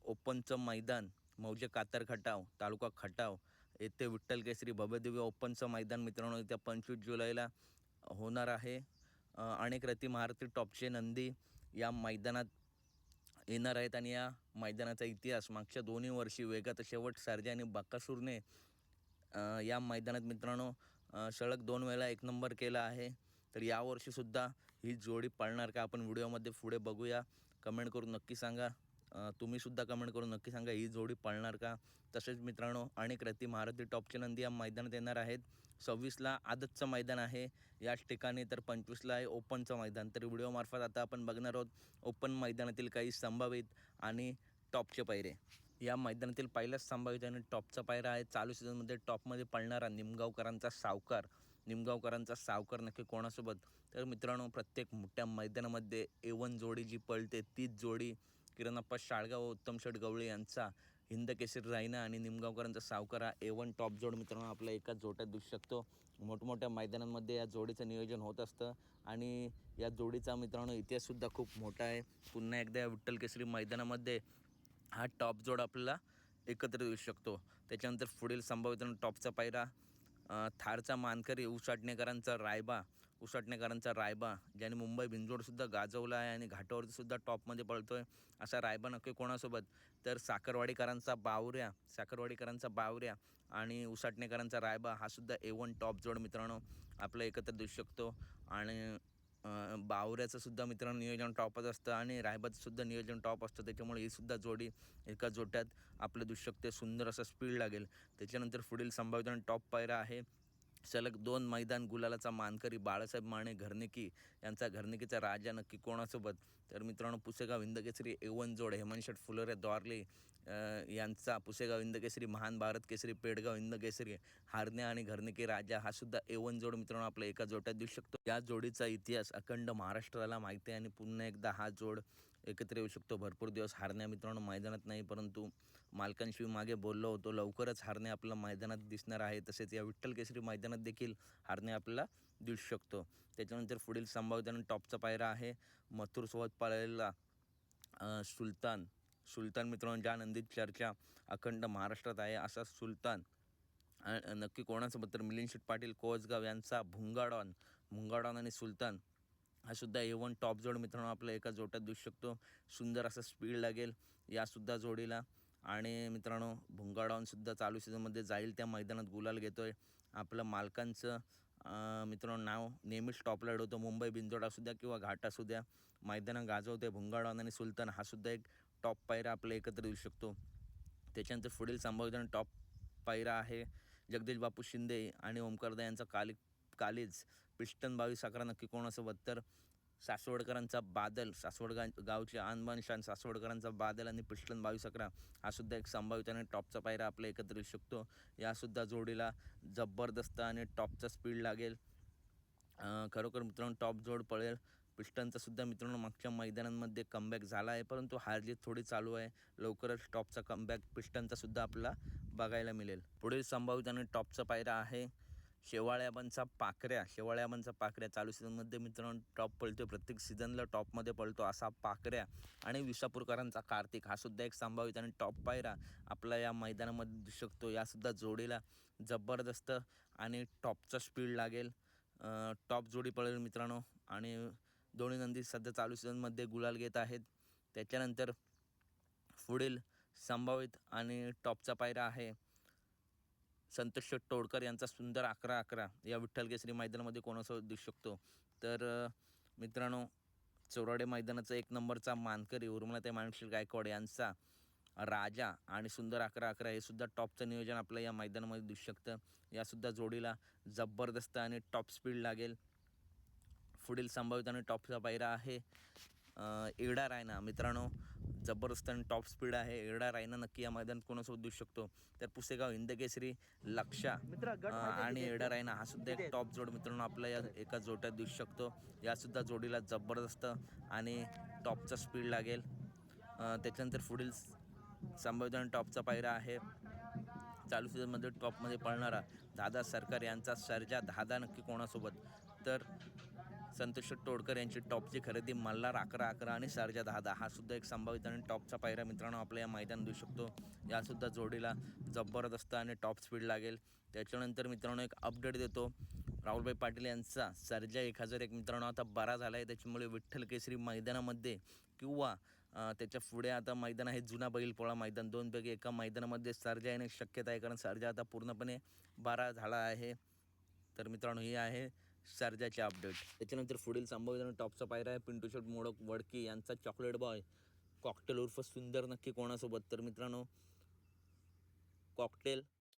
ओपनचं मैदान मौजे कातर खटाव तालुका खटाव येथे विठ्ठल केसरी भव्यदिव्य ओपनचं मैदान मित्रांनो येत्या 25 जुलैला होणार आहे। अनेक रथी महारथी टॉपचे नंदी या मैदानात येणार आहेत आणि या मैदानाचा इतिहास मागच्या दोन्ही वर्षी वेगात शेवट सर्जा आणि बकासूरने या मैदानात मित्रांनो सलग 2 वेळा 1 नंबर केला आहे। तर यावर्षीसुद्धा ही जोडी पळणार का आपण व्हिडिओमध्ये पुढे बघूया। कमेंट करून नक्की सांगा, तुम्हीसुद्धा कमेंट करून नक्की सांगा ही जोडी पळणार का। तसेच मित्रांनो अनेक रथी महारथी टॉपचे नंदी या मैदानात येणार आहेत। 26ला आदतचं मैदान आहे याच ठिकाणी, तर 25ला आहे ओपनचं मैदान। तर व्हिडिओमार्फत आता आपण बघणार आहोत ओपन मैदानातील काही संभावित आणि टॉपचे पायरे। या मैदानातील पहिलाच संभावित आणि टॉपचा पायरा आहे चालू सीझनमध्ये टॉपमध्ये पळणारा निमगावकरांचा सावकार नक्की कोणासोबत। तर मित्रांनो प्रत्येक मोठ्या मैदानामध्ये A1 जोडी जी पळते तीच जोडी किरणप्पा शाळगाव व उत्तम शेठ गवळे यांचा हिंद केसरी रायना आणि निमगावकरांचा सावकार हा A1 टॉप जोड मित्रांनो आपल्या एकाच जोड्यात दिसू शकतो। मोठमोठ्या मैदानांमध्ये या जोडीचं नियोजन होत असतं आणि या जोडीचा मित्रांनो इतिहाससुद्धा खूप मोठा आहे। पुन्हा एकदा या विठ्ठल केसरी मैदानामध्ये हा टॉप जोड आपल्याला एकत्र दिसू शकतो। त्याच्यानंतर पुढील संभावित टॉपचा पायरा थारचा मानकरी उसाटणेकरांचा रायबा ज्याने मुंबई बिनजोडसुद्धा गाजवला आहे आणि घाटावरती सुद्धा टॉपमध्ये पळतोय असा रायबा नक्की कोणासोबत। तर साखरवाडीकरांचा बावऱ्या आणि उसाटणेकरांचा रायबा हा सुद्धा A1 टॉप जोड मित्रांनो आपलं एकत्र दिसू शकतो। आणि बावऱ्याचं सुद्धा मित्रांनो नियोजन टॉपच असतं आणि रायबाचं सुद्धा नियोजन टॉप असतं, त्याच्यामुळे ही सुद्धा जोडी एका जोट्यात आपलं दिसू शकते। सुंदर असं स्पीड लागेल। त्याच्यानंतर पुढील संभावित टॉप पायरा आहे सलग 2 मैदान गुलालाचा मानकरी बाळासाहेब माने घरनिकी यांचा घरनिकीचा राजा नक्की कोणासोबत। तर मित्रांनो पुसेगाव हिंदकेसरी A1 जोड हेमंतशेठ फुलोरे द्वारले यांचा पुसेगाव हिंदकेसरी महान भारत केसरी पेडगाव हिंदकेसरी हारण्या आणि घरनिकी राजा हा सुद्धा A1 जोड मित्रांनो आपल्या एका जोट्यात दिसू शकतो। या जोडीचा इतिहास अखंड महाराष्ट्राला माहिती आहे आणि पुन्हा एकदा हा जोड एकत्र येऊ शकतो। भरपूर दिवस हारण्या मित्रांनो मैदानात नाही, परंतु मालकांशी मागे बोललो होतो लवकरच हारण्या आपल्या मैदानात दिसणार आहे। तसेच या विठ्ठल केसरी मैदानात देखील हारण्या आपल्याला दिसू शकतो। त्याच्यानंतर पुढील संभावित आणि टॉपचा पायरा आहे मथुरसोबत पळालेला सुलतान मित्रांनो ज्या नंदीची चर्चा अखंड महाराष्ट्रात आहे असा सुलतान नक्की कोणासोबत। तर मिलिंद शेठ पाटील कोसगाव यांचा भुंगाडॉन आणि सुलतान हा सुद्धा A1 टॉप जोड मित्रांनो आपल्या एका जोट्यात दिसू शकतो। सुंदर असं स्पीड लागेल यासुद्धा जोडीला। आणि मित्रांनो भुंगाडॉनसुद्धा चालू सीझनमध्ये जाईल त्या मैदानात गुलाल घेतोय। आपलं मालकांचं मित्रांनो नाव नेहमीच टॉपला होतं, मुंबई बिनजोड असू द्या किंवा घाट असू द्या मैदानं गाजवते भुंगाडॉन आणि सुलतान हा सुद्धा एक टॉप पायरा आपल्या एकत्र दिसू शकतो। त्याच्यानंतर पुढील संभावित टॉप पायरा आहे जगदीश बापू शिंदे आणि ओमकारदा यांचा कालीज पिस्टन 22-11 नक्की कोणासोबत। तर सासवडकरांचा बादल गावचे आणबान शान सासवडकरांचा बादल आणि पिस्टन 22-11 हा सुद्धा एक संभावित आणि टॉपचा पायरा आपल्या एकत्र दिसू शकतो। यासुद्धा जोडीला जबरदस्त आणि टॉपचा स्पीड लागेल। खरोखर मित्रांनो टॉप जोड पळेल। पिस्टनचा सुद्धा मित्रांनो मागच्या मैदानांमध्ये कमबॅक झाला आहे, परंतु हारजीत थोडी चालू आहे। लवकरच टॉपचा कमबॅक पिस्टनचा सुद्धा आपल्याला बघायला मिळेल। पुढील संभावित आणि टॉपचा पायरा आहे शेवाळ्याबांचा पाखऱ्या चालू सीझनमध्ये मित्रांनो टॉप पळतो, प्रत्येक सीझनला टॉपमध्ये पळतो असा पाखऱ्या आणि विसापूरकरांचा कार्तिक हा सुद्धा एक संभावित आणि टॉप पायरा आपला या मैदानामध्ये दिसू शकतो। यासुद्धा जोडीला जबरदस्त आणि टॉपचा स्पीड लागेल। टॉप जोडी पळेल मित्रांनो आणि दोन्ही नंदी सध्या चालू सीझनमध्ये गुलाल घेत आहेत। त्याच्यानंतर पुढील संभावित आणि टॉपचा पायरा आहे संतोष तोडकर यांचा सुंदर 11-11 या विठ्ठल केसरी मैदानामध्ये कोणासोबत दिसू शकतो। तर मित्रांनो चोराडे मैदानाचा 1 नंबरचा मानकरी उर्मिलाताई माणिकशेठ गायकवाड यांचा राजा आणि सुंदर 11-11 हे सुद्धा टॉपचं नियोजन आपल्या या मैदानामध्ये दिसू शकतं। यासुद्धा जोडीला जबरदस्त आणि टॉप स्पीड लागेल। पुढील संभावित आणि टॉपचा पायरा आहे एडा रायना मित्रांनो जबरदस्त आणि टॉप स्पीड आहे। एडा रायना नक्की या मैदानात कोणासोबत दिसू शकतो। तर पुसेगाव हिंदकेसरी लक्षा आणि एडा रायना हा सुद्धा एक टॉप जोड मित्रांनो आपल्या या एका जोट्यात दिसू शकतो। यासुद्धा जोडीला जबरदस्त आणि टॉपचा स्पीड लागेल। त्याच्यानंतर पुढील संभावित आणि टॉपचा पायरा आहे चालू सीझनमध्ये टॉपमध्ये पळणारा दादा सरकार यांचा सर्जा दादा नक्की कोणासोबत। तर संतोष तोडकर यांची टॉपची खरेदी मल्हार 11-11 आणि सर्जा 10-10 हा सुद्धा एक संभावित आणि टॉपचा पायरा मित्रांनो आपल्या या मैदान देऊ शकतो. यासुद्धा जोडीला जबरदस्त आणि टॉप स्पीड लागेल. त्याच्यानंतर मित्रांनो एक अपडेट देतो. राहुलभाई पाटील यांचा सर्जा 1001 मित्रांनो आता बरा झाला आहे. त्याच्यामुळे विठ्ठल केसरी मैदानामध्ये किंवा त्याच्या पुढे आता मैदान आहे जुना बैलपोळा मैदान, दोनपैकी एका मैदानामध्ये सर्जा येण्याची शक्यता आहे, कारण सर्जा आता पूर्णपणे बरा झाला आहे. तर मित्रांनो ही आहे सर्जाची अपडेट. त्याच्यानंतर पुढील संभावित आणि टॉपचा पायरा आहे पिंटू शेट मोडक वडकी यांचा चॉकलेट बॉय कॉकटेल उर्फ सुंदर नक्की कोणासोबत. तर मित्रांनो कॉकटेल